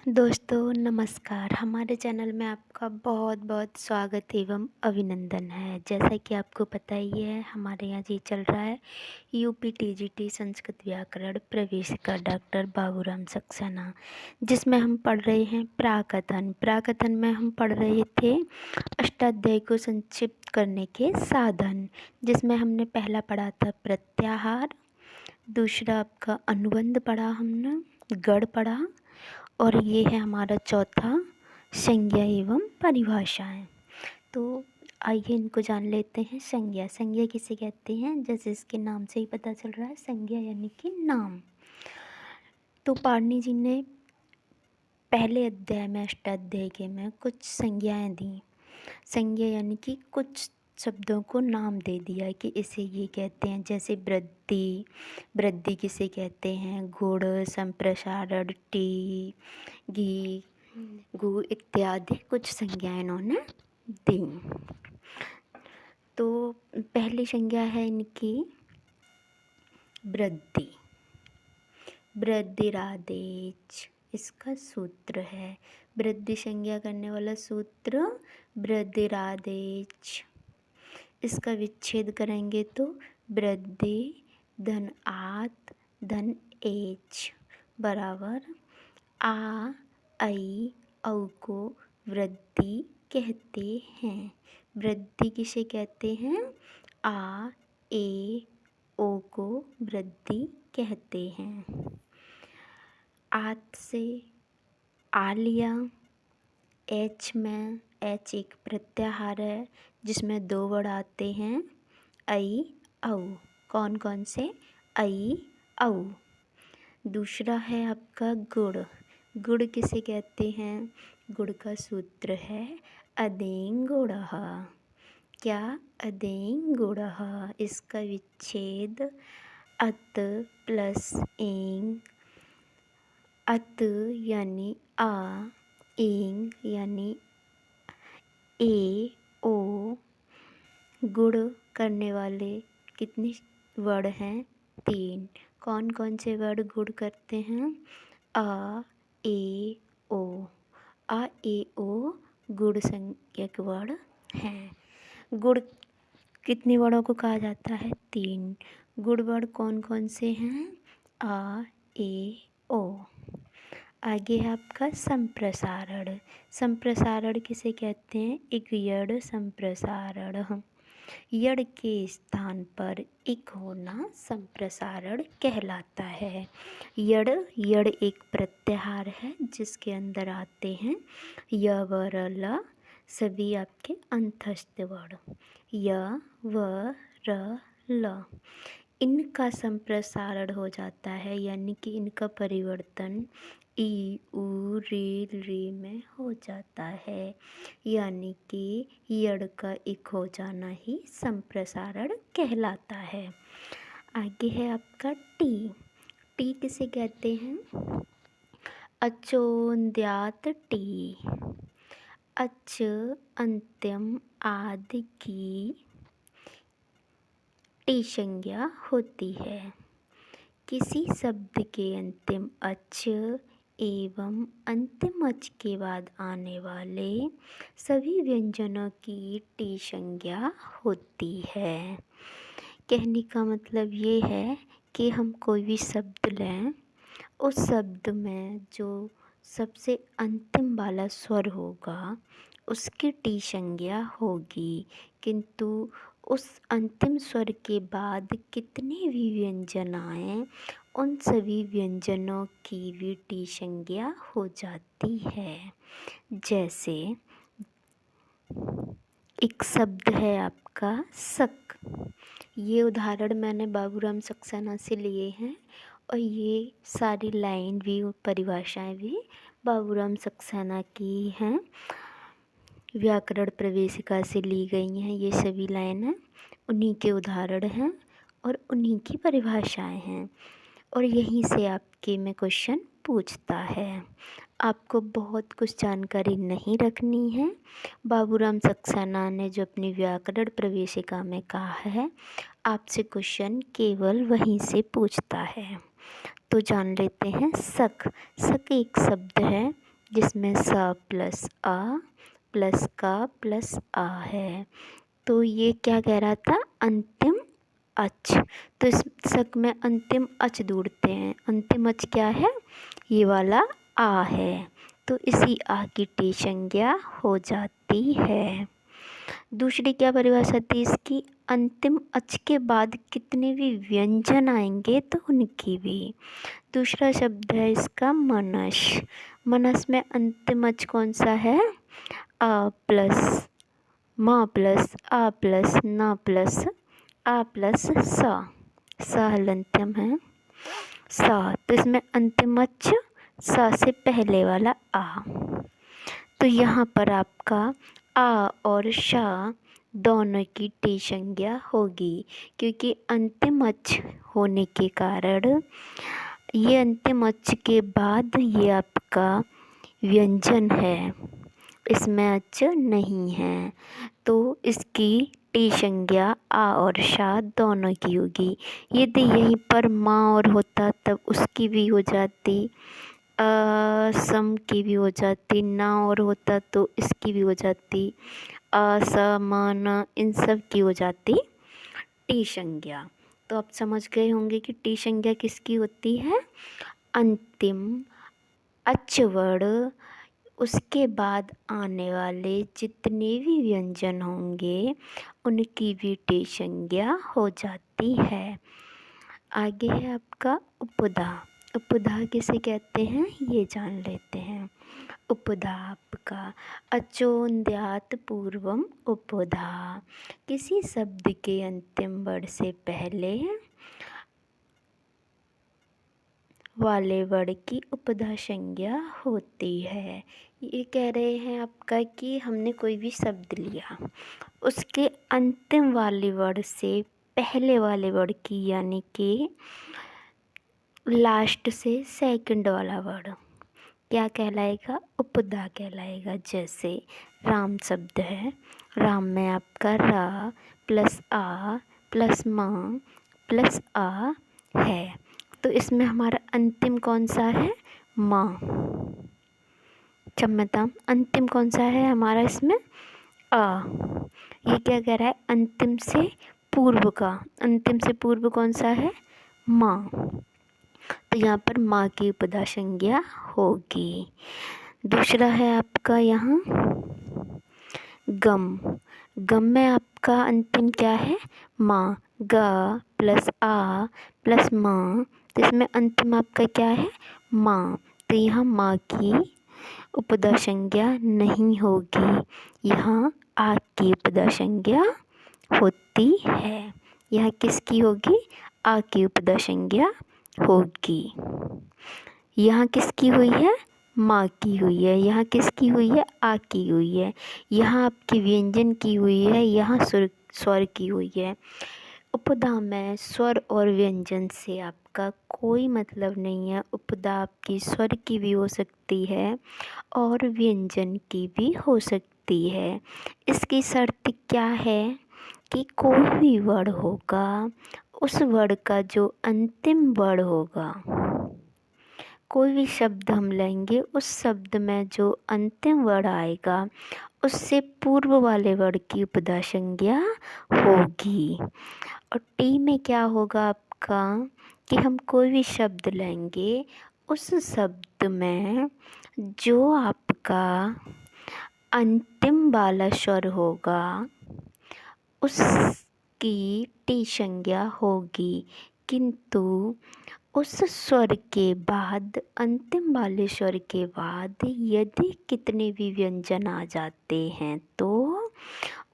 दोस्तों नमस्कार। हमारे चैनल में आपका बहुत बहुत स्वागत एवं अभिनंदन है। जैसा कि आपको पता ही है, हमारे यहाँ जी चल रहा है यूपी टीजीटी संस्कृत व्याकरण प्रवेशिका डॉक्टर बाबूराम सक्सेना, जिसमें हम पढ़ रहे हैं प्राकथन में हम पढ़ रहे थे अष्टाध्यायी को संक्षिप्त करने के साधन, जिसमें हमने पहला पढ़ा था प्रत्याहार, दूसरा आपका अनुबंध पढ़ा हमने, गढ़ पढ़ा, और ये है हमारा चौथा संज्ञा एवं परिभाषाएं। तो आइए इनको जान लेते हैं। संज्ञा किसे कहते हैं? जैसे इसके नाम से ही पता चल रहा है, संज्ञा यानी कि नाम। तो पाणिनि जी ने पहले अध्याय में, अष्टाध्यायी के में कुछ संज्ञाएं दी। संज्ञा यानी कि कुछ शब्दों को नाम दे दिया कि इसे ये कहते हैं। जैसे वृद्धि किसे कहते हैं, गुड़, संप्रसारण, टी, घी, गु इत्यादि कुछ संज्ञाएं इन्होंने दी। तो पहली संज्ञा है इनकी वृद्धि। वृद्धिरादेश इसका सूत्र है। वृद्धि संज्ञा करने वाला सूत्र वृद्धिरादेश। इसका विच्छेद करेंगे तो वृद्धि धन आत धन एच बराबर आ आई औ को वृद्धि कहते हैं। वृद्धि किसे कहते हैं? आ ए ओ को वृद्धि कहते हैं। आत से आ लिया। एच में, एच एक प्रत्याहार है जिसमें दो वर्ड आते हैं ऐ औ। कौन कौन से? ऐ औ। दूसरा है आपका गुड़। गुड़ किसे कहते हैं? गुड़ का सूत्र है अदें गुड़ः। क्या? अदें गुड़ः। इसका विच्छेद अत प्लस एंग। अत यानी आ, एंग यानी ए ओ। गुड़ करने वाले कितने वर्ड हैं? 3। कौन कौन से वर्ड गुड़ करते हैं? आ ए ओ। आ ए ओ गुड़ संज्ञक वर्ड हैं। गुड़ कितने वर्डों को कहा जाता है? 3। गुड़ वर्ड कौन कौन से हैं? आ ए ओ। आगे है आपका संप्रसारण। संप्रसारण किसे कहते हैं? एक यड़ संप्रसारण। यड़ के स्थान पर इक होना संप्रसारण कहलाता है। यड़ एक प्रत्याहार है जिसके अंदर आते हैं य व र ल, सभी आपके अंतस्थ वर्ण य व र ल। इनका संप्रसारण हो जाता है, यानी कि इनका परिवर्तन ई उ री री में हो जाता है, यानी कि यड़ का इक हो जाना ही संप्रसारण कहलाता है। आगे है आपका टी। टी किसे कहते हैं? अचोंद्यात टी। अच अंत्यम आदि की टी संज्ञा होती है। किसी शब्द के अंतिम अच एवं अंतिम अच के बाद आने वाले सभी व्यंजनों की टी संज्ञा होती है। कहने का मतलब ये है कि हम कोई भी शब्द लें, उस शब्द में जो सबसे अंतिम वाला स्वर होगा उसकी टी संज्ञा होगी, किंतु उस अंतिम स्वर के बाद कितने भी व्यंजन आए उन सभी व्यंजनों की भी टी संज्ञा हो जाती है। जैसे एक शब्द है आपका शक। ये उदाहरण मैंने बाबूराम सक्सेना से लिए हैं और ये सारी लाइन भी और परिभाषाएं भी बाबूराम सक्सेना की हैं, व्याकरण प्रवेशिका से ली गई हैं। ये सभी लाइनें उन्हीं के उदाहरण हैं और उन्हीं की परिभाषाएं हैं, और यहीं से आपके में क्वेश्चन पूछता है। आपको बहुत कुछ जानकारी नहीं रखनी है। बाबूराम सक्सेना ने जो अपनी व्याकरण प्रवेशिका में कहा है, आपसे क्वेश्चन केवल वहीं से पूछता है। तो जान लेते हैं शक। शक एक शब्द है जिसमें स प्लस अ प्लस का प्लस आ है। तो ये क्या कह रहा था, अंतिम अच। तो इस शक में अंतिम अच ढूंढते हैं। अंतिम अच क्या है, ये वाला आ है। तो इसी आ की टी संज्ञा हो जाती है। दूसरी क्या परिभाषा थी इसकी, अंतिम अच के बाद कितने भी व्यंजन आएंगे तो उनकी भी। दूसरा शब्द है इसका मनस। मनस में अंतिम अच कौन सा है, आ प्लस म प्लस आ प्लस न प्लस आ प्लस सा हलंत्यम है सा। तो इसमें अंतिम अच सा से पहले वाला आ। तो यहाँ पर आपका आ और शा दोनों की टी संज्ञा होगी, क्योंकि अंतिम अच होने के कारण ये अंतिम अच के बाद ये आपका व्यंजन है, इसमें अच नहीं है। तो इसकी टी संज्ञा आ और शा दोनों की होगी। यदि यहीं पर माँ और होता तब उसकी भी हो जाती, सम की भी हो जाती, ना और होता तो इसकी भी हो जाती, असमान इन सब की हो जाती टी संज्ञा। तो आप समझ गए होंगे कि टी संज्ञा किसकी होती है, अंतिम अचवर्ण उसके बाद आने वाले जितने भी व्यंजन होंगे उनकी भी टी संज्ञा हो जाती है। आगे है आपका उपधा। उपधा किसे कहते हैं ये जान लेते हैं। उपधा आपका अचोन्द्यात पूर्वम उपधा, किसी शब्द के अंतिम वर्ण से पहले वाले वर्ण की उपधा संज्ञा होती है। ये कह रहे हैं आपका कि हमने कोई भी शब्द लिया, उसके अंतिम वाले वर्ण से पहले वाले वर्ण की, यानी कि लास्ट से सेकंड वाला वर्ण क्या कहलाएगा, उपधा कहलाएगा। जैसे राम शब्द है, राम में आपका रा प्लस आ प्लस माँ प्लस आ है। तो इसमें हमारा अंतिम कौन सा है, माँ। क्षम्यता, अंतिम कौन सा है हमारा इसमें, आ। ये क्या कह रहा है, अंतिम से पूर्व का, अंतिम से पूर्व कौन सा है, माँ। तो यहाँ पर माँ की उपधा संज्ञा होगी। दूसरा है आपका यहाँ गम। गम में आपका अंतिम क्या है, माँ। ग प्लस आ प्लस माँ, तो इसमें अंतिम आपका क्या है, माँ। तो यहाँ माँ की उपधा संज्ञा नहीं होगी, यहाँ आ की उपधा संज्ञा होती है। यहाँ किसकी होगी, आ की उपधा संज्ञा होगी। यहाँ किसकी हुई है, माँ की हुई है। यहाँ किसकी हुई है, आ की हुई है। यहाँ आपकी व्यंजन की हुई है, यहाँ स्वर की हुई है। उपधा में स्वर और व्यंजन से आपका कोई मतलब नहीं है। उपधा आपकी स्वर की भी हो सकती है और व्यंजन की भी हो सकती है। इसकी शर्त क्या है कि कोई भी वर्ण होगा, उस वर्ण का जो अंतिम वर्ण होगा, कोई भी शब्द हम लेंगे, उस शब्द में जो अंतिम वर्ण आएगा उससे पूर्व वाले वर्ण की उपधा संज्ञा होगी। और टी में क्या होगा आपका कि हम कोई भी शब्द लेंगे, उस शब्द में जो आपका अंतिम वाला स्वर होगा उसकी टी संज्ञा होगी, किंतु उस स्वर के बाद, अंतिम वाले स्वर के बाद यदि कितने भी व्यंजन आ जाते हैं तो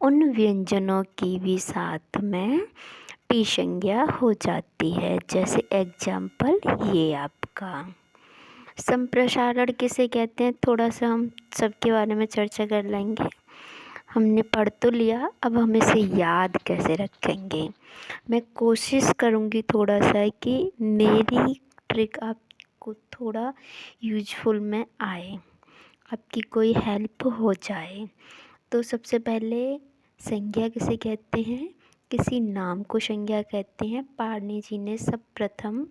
उन व्यंजनों की भी साथ में टी संज्ञा हो जाती है। जैसे एग्जाम्पल ये आपका संप्रसारण किसे कहते हैं, थोड़ा सा हम सबके बारे में चर्चा कर लेंगे। हमने पढ़ तो लिया, अब हम इसे याद कैसे रखेंगे। मैं कोशिश करूँगी थोड़ा सा कि मेरी ट्रिक आपको थोड़ा यूजफुल में आए, आपकी कोई हेल्प हो जाए। तो सबसे पहले संज्ञा किसे कहते हैं, किसी नाम को संज्ञा कहते हैं। पाणिनि जी ने सब प्रथम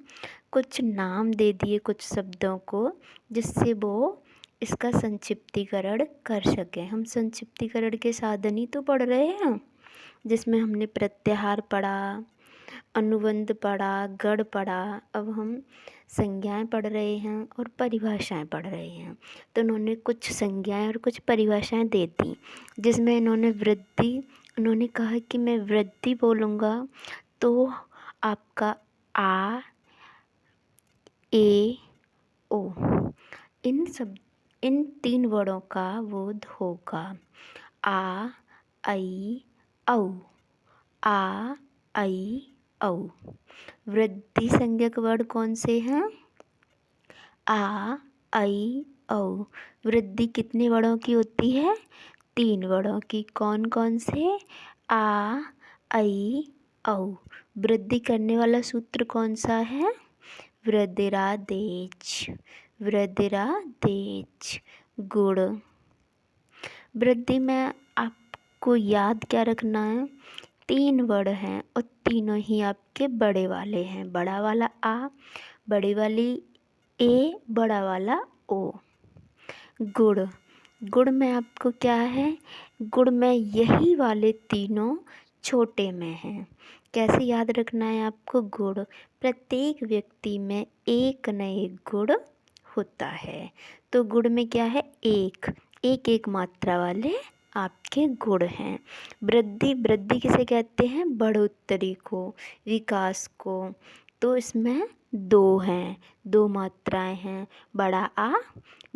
कुछ नाम दे दिए कुछ शब्दों को, जिससे वो इसका संक्षिप्तीकरण कर सकें। हम संक्षिप्तीकरण के साधन ही तो पढ़ रहे हैं, जिसमें हमने प्रत्याहार पढ़ा, अनुबंध पढ़ा, गढ़ पढ़ा। अब हम संज्ञाएं पढ़ रहे हैं और परिभाषाएं पढ़ रहे हैं। तो उन्होंने कुछ संज्ञाएं और कुछ परिभाषाएं दे दी, जिसमें उन्होंने कहा कि मैं वृद्धि बोलूँगा तो आपका आ, ए, ओ, इन 3 वर्णों का बोध होगा। आ, आई, औ, आ, आई, औ। वृद्धि संज्ञक वर्ण कौन से हैं? आ, आई, औ। वृद्धि कितने वर्णों की होती है? 3 वर्णों की। कौन कौन से? आ, आई, औ। वृद्धि करने वाला सूत्र कौन सा है? वृद्धिरादेश। वृद्धिरादेश। गुण। वृद्धि में आपको याद क्या रखना है? 3 वर्ण हैं और तीनों ही आपके बड़े वाले हैं। बड़ा वाला आ, बड़ी वाली ए, बड़ा वाला ओ। गुण। गुण में आपको क्या है? गुण में यही वाले तीनों छोटे में हैं। कैसे याद रखना है आपको? गुण। प्रत्येक व्यक्ति में एक न एक गुण होता है। तो गुण में क्या है? एक एक मात्रा वाले आपके गुण हैं। वृद्धि किसे कहते हैं? बढ़ोतरी को, विकास को। तो इसमें 2 हैं, 2 मात्राएं हैं। बड़ा आ,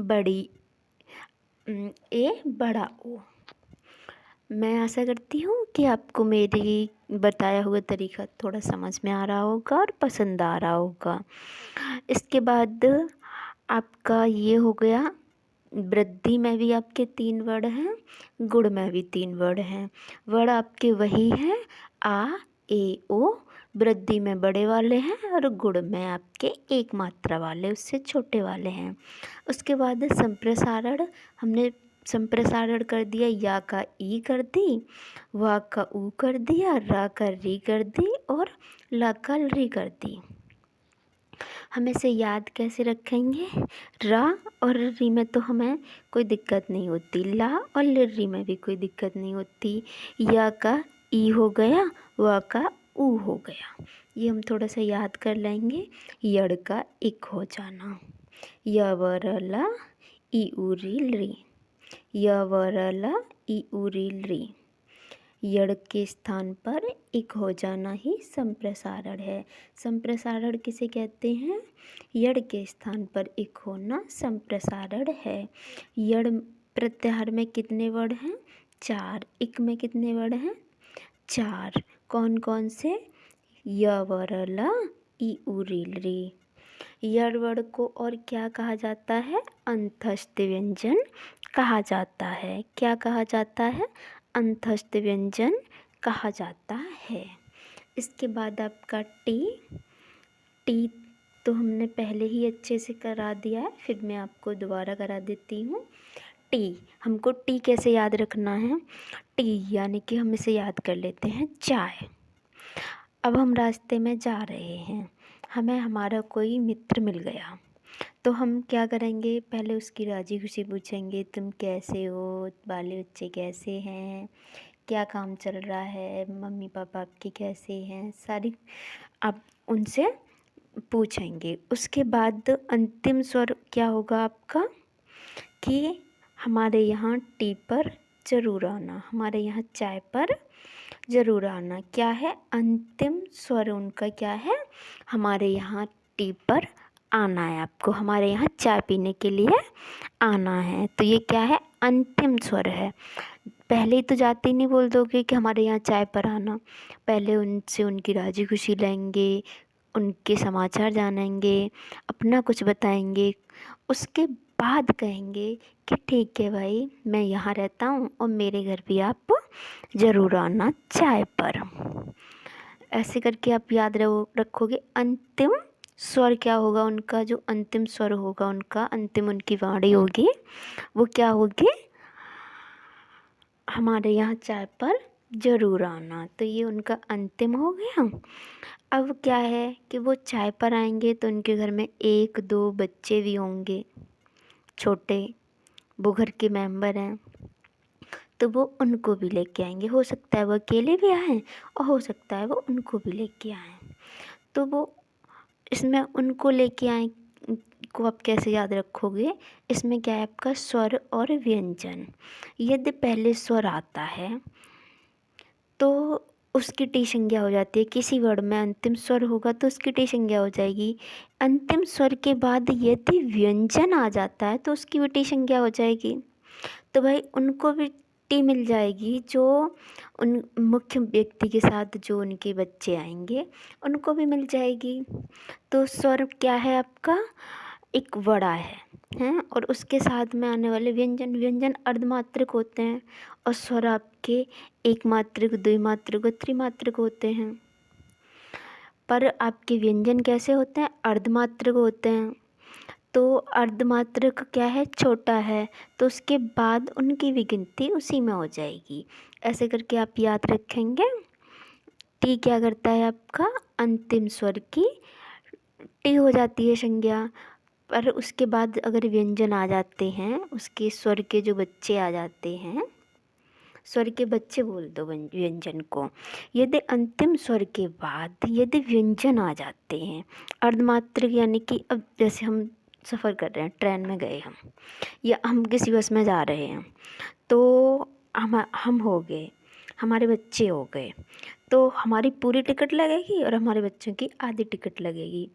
बड़ी ए, बड़ा ओ। मैं आशा करती हूँ कि आपको मेरी बताया हुआ तरीका थोड़ा समझ में आ रहा होगा और पसंद आ रहा होगा। इसके बाद आपका ये हो गया, वृद्धि में भी आपके 3 वर्ण हैं, गुण में भी 3 वर्ण हैं। वर्ण आपके वही हैं, आ, ए, ओ। वृद्धि में बड़े वाले हैं और गुण में आपके एक मात्रा वाले, उससे छोटे वाले हैं। उसके बाद संप्रसारण। हमने संप्रसारण कर दिया, या का ई कर दी, वा का ऊ कर दिया, रा का री कर दी और ला का री कर दी। हम इसे याद कैसे रखेंगे? रा और री में तो हमें कोई दिक्कत नहीं होती, ला और री में भी कोई दिक्कत नहीं होती। या का ई हो गया, वा का ऊ हो गया। ये हम थोड़ा सा याद कर लेंगे। यड़ का इक हो जाना। य व र ला ई ऊ री री। य व र ला ई ऊ री री। यड़ के स्थान पर इक हो जाना ही संप्रसारण है। संप्रसारण किसे कहते हैं? यड़ के स्थान पर इक होना संप्रसारण है। यड़ प्रत्याहार में कितने वर्ण हैं? 4। इक में कितने वर्ण हैं? 4। कौन कौन से? य व र ल ई ऊ री री। यड़ वर्ण को और क्या कहा जाता है? अंतस्थ व्यंजन कहा जाता है। क्या कहा जाता है? अंतस्थ व्यंजन कहा जाता है। इसके बाद आपका टी तो हमने पहले ही अच्छे से करा दिया है, फिर मैं आपको दोबारा करा देती हूँ। टी, हमको टी कैसे याद रखना है? टी यानी कि हम इसे याद कर लेते हैं चाय। अब हम रास्ते में जा रहे हैं, हमें हमारा कोई मित्र मिल गया, तो हम क्या करेंगे? पहले उसकी राजी खुशी पूछेंगे, तुम कैसे हो, बाले बच्चे कैसे हैं, क्या काम चल रहा है, मम्मी पापा आपके कैसे हैं, सारी आप उनसे पूछेंगे। उसके बाद अंतिम स्वर क्या होगा आपका? कि हमारे यहाँ टी पर ज़रूर आना, हमारे यहाँ चाय पर ज़रूर आना। क्या है? अंतिम स्वर उनका क्या है? हमारे यहाँ टी पर आना है, आपको हमारे यहाँ चाय पीने के लिए आना है। तो ये क्या है? अंतिम स्वर है। पहले ही तो जाते ही नहीं बोल दोगे कि हमारे यहाँ चाय पर आना। पहले उनसे उनकी राजी खुशी लेंगे, उनके समाचार जानेंगे, अपना कुछ बताएंगे, उसके बाद कहेंगे कि ठीक है भाई, मैं यहाँ रहता हूँ और मेरे घर भी आप ज़रूर आना चाय पर। ऐसे करके आप याद रखोगे। अंतिम स्वर क्या होगा उनका? जो अंतिम स्वर होगा उनका, अंतिम उनकी वाणी होगी, वो क्या होगी? हमारे यहाँ चाय पर ज़रूर आना। तो ये उनका अंतिम हो गया। अब क्या है कि वो चाय पर आएंगे तो उनके घर में 1-2 बच्चे भी होंगे छोटे, वो घर के मेंबर हैं, तो वो उनको भी लेके आएंगे। हो सकता है वो अकेले भी आएँ और हो सकता है वो उनको भी लेके आएँ। तो वो इसमें उनको लेके आए को आप कैसे याद रखोगे? इसमें क्या है आपका स्वर और व्यंजन। यदि पहले स्वर आता है तो उसकी टी संज्ञा हो जाती है। किसी वर्ड में अंतिम स्वर होगा तो उसकी टी संज्ञा हो जाएगी। अंतिम स्वर के बाद यदि व्यंजन आ जाता है तो उसकी भी टी संज्ञा हो जाएगी। तो भाई उनको भी टी मिल जाएगी, जो उन मुख्य व्यक्ति के साथ जो उनके बच्चे आएंगे उनको भी मिल जाएगी। तो स्वर क्या है आपका? एक वड़ा है हैं, और उसके साथ में आने वाले व्यंजन, व्यंजन अर्धमात्रक होते हैं और स्वर आपके एक मात्रक, द्विमात्रक और त्रिमात्रक होते हैं। पर आपके व्यंजन कैसे होते हैं? अर्धमात्रक होते हैं। तो अर्धमात्रक क्या है? छोटा है, तो उसके बाद उनकी भी गिनती उसी में हो जाएगी। ऐसे करके आप याद रखेंगे। टी क्या करता है आपका? अंतिम स्वर की टी हो जाती है संज्ञा। पर उसके बाद अगर व्यंजन आ जाते हैं, उसके स्वर के जो बच्चे आ जाते हैं, स्वर के बच्चे बोल दो व्यंजन को, यदि अंतिम स्वर के बाद यदि व्यंजन आ जाते हैं अर्धमात्रक, यानी कि अब जैसे हम सफ़र कर रहे हैं, ट्रेन में गए हम, या हम किसी बस में जा रहे हैं, तो हम हो गए, हमारे बच्चे हो गए, तो हमारी पूरी टिकट लगेगी और हमारे बच्चों की आधी टिकट लगेगी।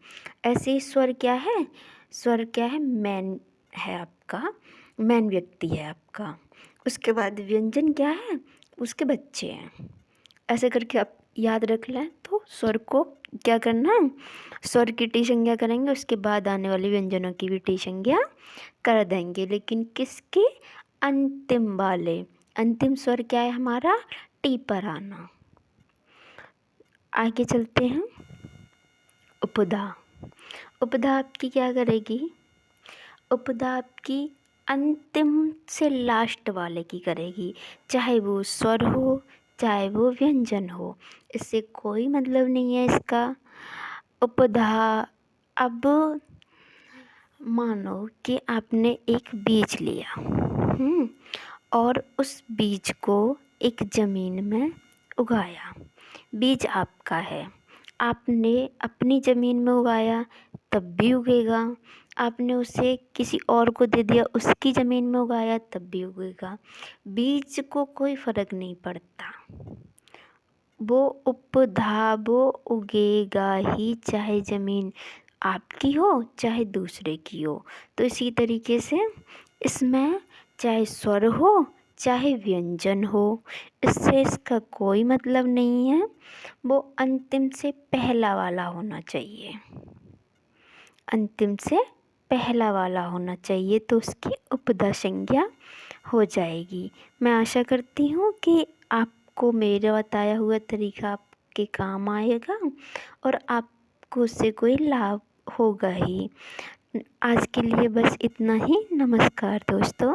ऐसे ही स्वर क्या है? स्वर क्या है? मैन है आपका, मैन व्यक्ति है आपका। उसके बाद व्यंजन क्या है? उसके बच्चे हैं। ऐसे करके आप याद रख लें। तो स्वर को क्या करना है? स्वर की टी संज्ञा करेंगे, उसके बाद आने वाले व्यंजनों की भी टी संज्ञा कर देंगे। लेकिन किसके? अंतिम वाले। अंतिम स्वर क्या है हमारा? टी पर आना। आगे चलते हैं। उपधा। उपधा आपकी क्या करेगी? उपधा आपकी अंतिम से लास्ट वाले की करेगी, चाहे वो स्वर हो चाहे वो व्यंजन हो, इससे कोई मतलब नहीं है इसका। उपधा, अब मानो कि आपने एक बीज लिया और उस बीज को एक ज़मीन में उगाया। बीज आपका है, आपने अपनी ज़मीन में उगाया तब भी उगेगा, आपने उसे किसी और को दे दिया उसकी ज़मीन में उगाया तब भी उगेगा। बीज को कोई फ़र्क नहीं पड़ता, वो उपधा, वो उगेगा ही, चाहे ज़मीन आपकी हो चाहे दूसरे की हो। तो इसी तरीके से इसमें चाहे स्वर हो चाहे व्यंजन हो, इससे इसका कोई मतलब नहीं है। वो अंतिम से पहला वाला होना चाहिए, अंतिम से पहला वाला होना चाहिए, तो उसकी उपधा संज्ञा हो जाएगी। मैं आशा करती हूँ कि आपको मेरा बताया हुआ तरीका आपके काम आएगा और आपको उससे कोई लाभ होगा ही। आज के लिए बस इतना ही। नमस्कार दोस्तों।